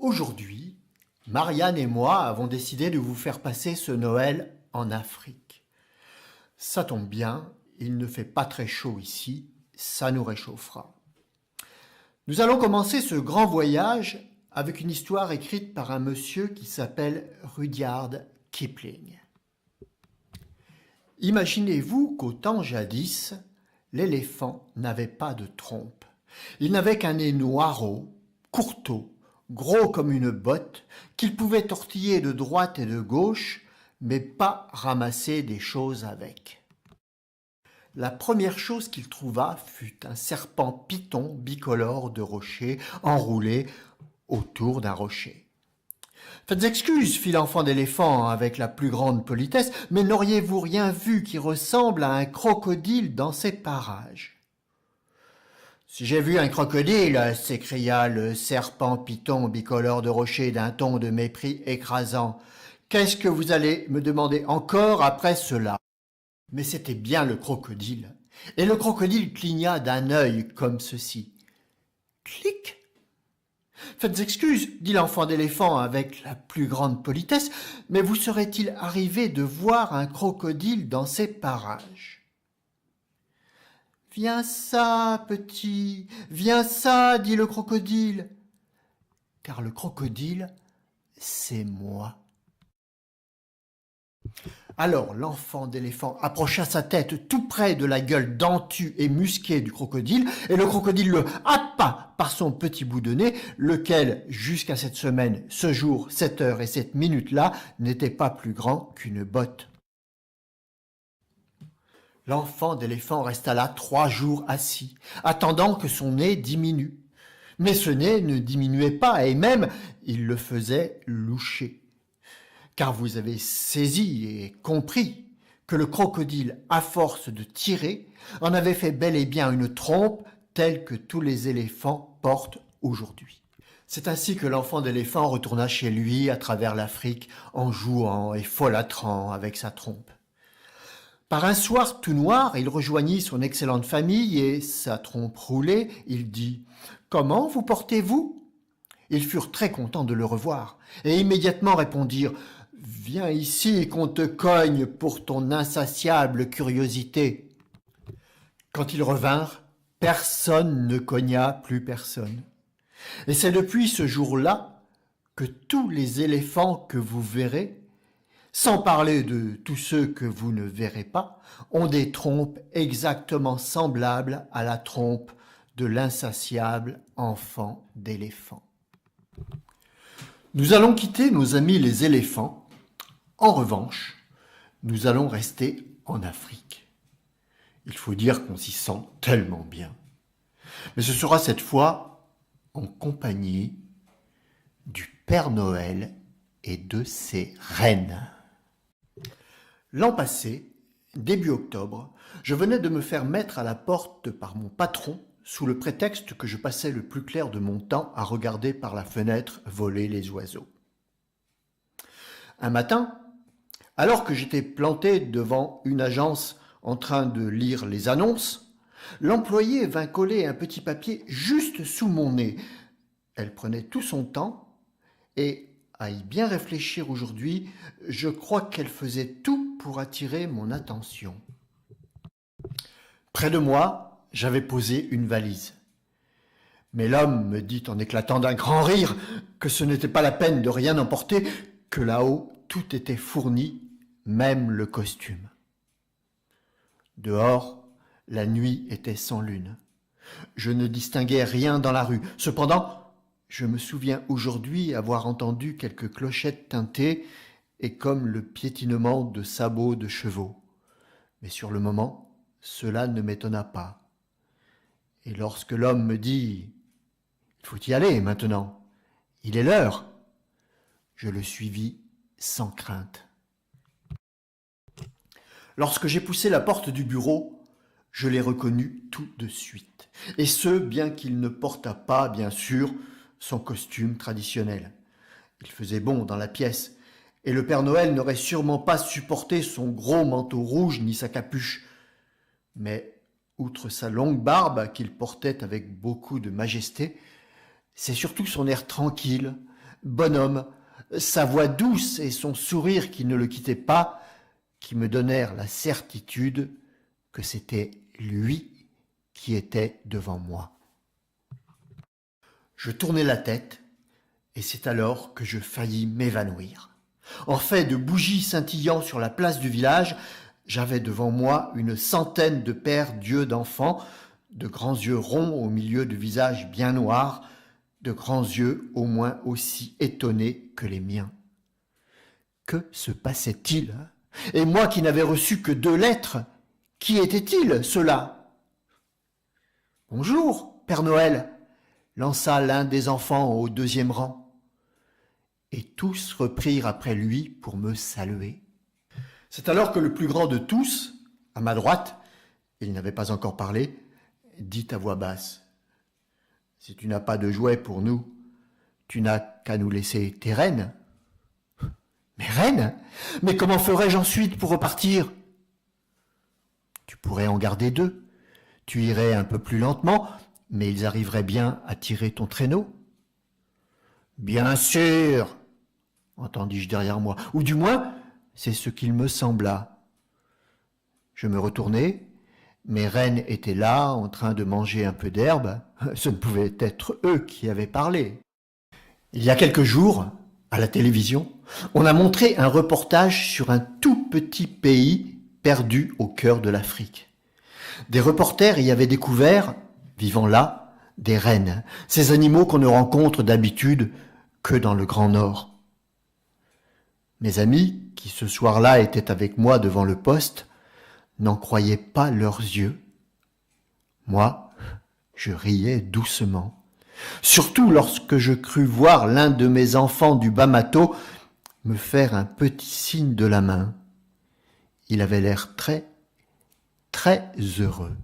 Aujourd'hui, Marianne et moi avons décidé de vous faire passer ce Noël en Afrique. Ça tombe bien, il ne fait pas très chaud ici, ça nous réchauffera. Nous allons commencer ce grand voyage avec une histoire écrite par un monsieur qui s'appelle Rudyard Kipling. Imaginez-vous qu'au temps jadis, l'éléphant n'avait pas de trompe. Il n'avait qu'un nez noireau, courteau, gros comme une botte, qu'il pouvait tortiller de droite et de gauche, mais pas ramasser des choses avec. La première chose qu'il trouva fut un serpent python bicolore de rocher enroulé autour d'un rocher. « Faites excuse, fit l'enfant d'éléphant avec la plus grande politesse, mais n'auriez-vous rien vu qui ressemble à un crocodile dans ces parages ?» « Si j'ai vu un crocodile, s'écria le serpent python bicolore de rocher d'un ton de mépris écrasant, qu'est-ce que vous allez me demander encore après cela ?» Mais c'était bien le crocodile, et le crocodile cligna d'un œil comme ceci. Clic !« Faites excuse, dit l'enfant d'éléphant avec la plus grande politesse, mais vous serait-il arrivé de voir un crocodile dans ces parages ? « Viens ça, petit, viens ça, dit le crocodile. Car le crocodile, c'est moi. » Alors l'enfant d'éléphant approcha sa tête tout près de la gueule dentue et musquée du crocodile, et le crocodile le happa par son petit bout de nez, lequel, jusqu'à cette semaine, ce jour, cette heure et cette minute-là, n'était pas plus grand qu'une botte. L'enfant d'éléphant resta là 3 jours assis, attendant que son nez diminue. Mais ce nez ne diminuait pas, et même il le faisait loucher. Car vous avez saisi et compris que le crocodile, à force de tirer, en avait fait bel et bien une trompe telle que tous les éléphants portent aujourd'hui. C'est ainsi que l'enfant d'éléphant retourna chez lui à travers l'Afrique en jouant et folâtrant avec sa trompe. Par un soir tout noir, il rejoignit son excellente famille et, sa trompe roulée, il dit « Comment vous portez-vous » Ils furent très contents de le revoir et immédiatement répondirent « Viens ici qu'on te cogne pour ton insatiable curiosité. » Quand ils revinrent, personne ne cogna plus personne. Et c'est depuis ce jour-là que tous les éléphants que vous verrez, sans parler de tous ceux que vous ne verrez pas, ont des trompes exactement semblables à la trompe de l'insatiable enfant d'éléphant. Nous allons quitter nos amis les éléphants. En revanche, nous allons rester en Afrique. Il faut dire qu'on s'y sent tellement bien. Mais ce sera cette fois en compagnie du Père Noël et de ses reines. L'an passé, début octobre, je venais de me faire mettre à la porte par mon patron sous le prétexte que je passais le plus clair de mon temps à regarder par la fenêtre voler les oiseaux. Un matin, alors que j'étais planté devant une agence en train de lire les annonces, l'employé vint coller un petit papier juste sous mon nez. Elle prenait tout son temps et, à y bien réfléchir aujourd'hui, je crois qu'elle faisait tout pour attirer mon attention. Près de moi, j'avais posé une valise. Mais l'homme me dit en éclatant d'un grand rire que ce n'était pas la peine de rien emporter, que là-haut tout était fourni, même le costume. Dehors, la nuit était sans lune. Je ne distinguais rien dans la rue. Cependant, je me souviens aujourd'hui avoir entendu quelques clochettes tintées et comme le piétinement de sabots de chevaux. Mais sur le moment, cela ne m'étonna pas. Et lorsque l'homme me dit « Il faut y aller maintenant, il est l'heure », je le suivis sans crainte. Lorsque j'ai poussé la porte du bureau, je l'ai reconnu tout de suite. Et ce, bien qu'il ne portât pas, bien sûr, son costume traditionnel. Il faisait bon dans la pièce, et le Père Noël n'aurait sûrement pas supporté son gros manteau rouge ni sa capuche. Mais, outre sa longue barbe qu'il portait avec beaucoup de majesté, c'est surtout son air tranquille, bonhomme, sa voix douce et son sourire qui ne le quittait pas, qui me donnèrent la certitude que c'était lui qui était devant moi. Je tournai la tête, et c'est alors que je faillis m'évanouir. En fait de bougies scintillant sur la place du village, j'avais devant moi une centaine de pères d'yeux d'enfants, de grands yeux ronds au milieu de visages bien noirs, de grands yeux au moins aussi étonnés que les miens. Que se passait-il? Et moi qui n'avais reçu que 2 lettres, qui étaient-ils, ceux-là? « Bonjour, Père Noël !» lança l'un des enfants au 2e rang. Et tous reprirent après lui pour me saluer. C'est alors que le plus grand de tous, à ma droite, il n'avait pas encore parlé, dit à voix basse: « Si tu n'as pas de jouets pour nous, tu n'as qu'à nous laisser tes rennes. »« Mes rennes? Mais comment ferais-je ensuite pour repartir ?»« Tu pourrais en garder 2. Tu irais un peu plus lentement, mais ils arriveraient bien à tirer ton traîneau. »« Bien sûr !» entendis-je derrière moi, ou du moins, c'est ce qu'il me sembla. Je me retournai, mes rennes étaient là, en train de manger un peu d'herbe. Ce ne pouvait être eux qui avaient parlé. Il y a quelques jours, à la télévision, on a montré un reportage sur un tout petit pays perdu au cœur de l'Afrique. Des reporters y avaient découvert, vivant là, des rennes, ces animaux qu'on ne rencontre d'habitude que dans le Grand Nord. Mes amis, qui ce soir-là étaient avec moi devant le poste, n'en croyaient pas leurs yeux. Moi, je riais doucement, surtout lorsque je crus voir l'un de mes enfants du Bamato me faire un petit signe de la main. Il avait l'air très, très heureux.